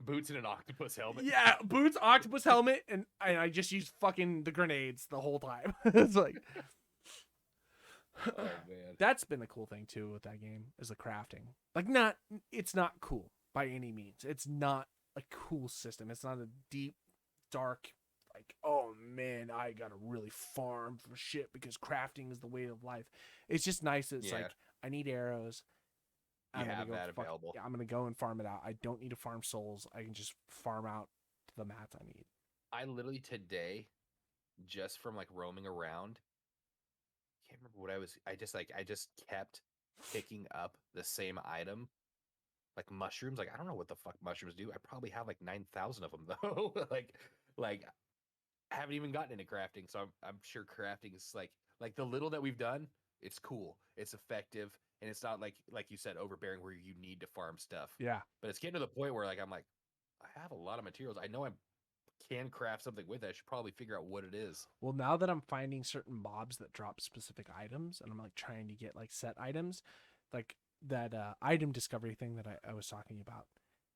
Boots and an octopus helmet. Yeah, boots, octopus helmet, and I just use fucking the grenades the whole time. It's like oh man. That's been a cool thing too with that game is the crafting. Like it's not cool by any means. It's not a cool system. It's not a deep, dark, like, oh man, I gotta really farm for shit because crafting is the way of life. It's just nice. It's like I need arrows. I'm gonna go and farm it out. I don't need to farm souls. I can just farm out the mats I need. I literally today, just from like roaming around, can't remember what I just kept picking up the same item, like mushrooms. Like I don't know what the fuck mushrooms do. I probably have like 9,000 of them though. like I haven't even gotten into crafting, so I'm sure crafting is like the little that we've done. It's cool. It's effective. And it's not like you said, overbearing where you need to farm stuff. Yeah. But it's getting to the point where like I'm like, I have a lot of materials. I know I can craft something with it. I should probably figure out what it is. Well, now that I'm finding certain mobs that drop specific items, and I'm like trying to get like set items, like that item discovery thing that I was talking about,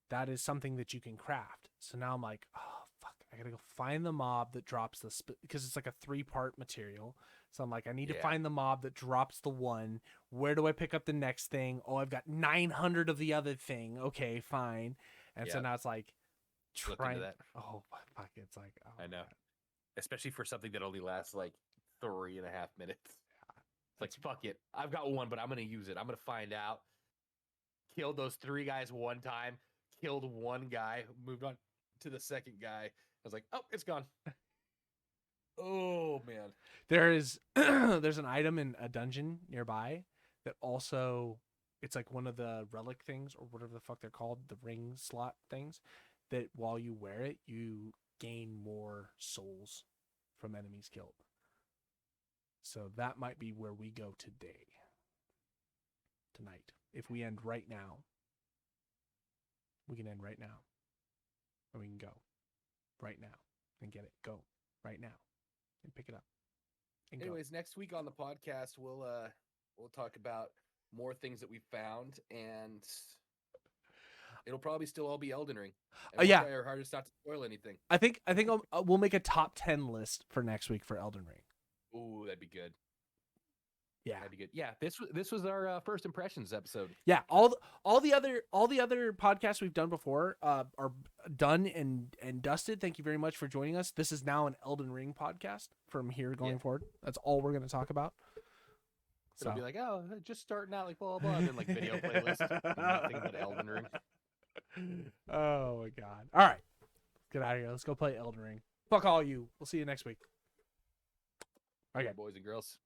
that is something that you can craft. So now I'm like, oh fuck, I gotta go find the mob that drops the because it's like a 3-part material. So I'm like, I need to find the mob that drops the one. Where do I pick up the next thing? Oh, I've got 900 of the other thing. Okay, fine. And so now it's like trying. Oh fuck! It's like I know, especially for something that only lasts like 3.5 minutes. It's like fuck it. I've got one, but I'm gonna use it. I'm gonna find out. Killed those 3 guys one time. Killed one guy. Moved on to the second guy. I was like, oh, it's gone. Oh man. There's an item in a dungeon nearby that also it's like one of the relic things or whatever the fuck they're called, the ring slot things, that while you wear it, you gain more souls from enemies killed. So that might be where we go tonight. If we end right now, we can end right now. Or we can go right now and get it. Go right now and pick it up. Anyways, next week on the podcast, we'll talk about more things that we found, and it'll probably still all be Elden Ring. And Yeah. we'll try our hardest not to spoil anything. I think we'll make a top 10 list for next week for Elden Ring. Ooh, that'd be good. Yeah, that'd be good. Yeah, this was our first impressions episode. Yeah, all the other podcasts we've done before are done and dusted. Thank you very much for joining us. This is now an Elden Ring podcast from here going forward. That's all we're going to talk about. So it'll be like, oh, just starting out like blah blah, and then like video playlist, nothing but Elden Ring. Oh my god! All right, let's get out of here. Let's go play Elden Ring. Fuck all you. We'll see you next week. Okay, boys and girls.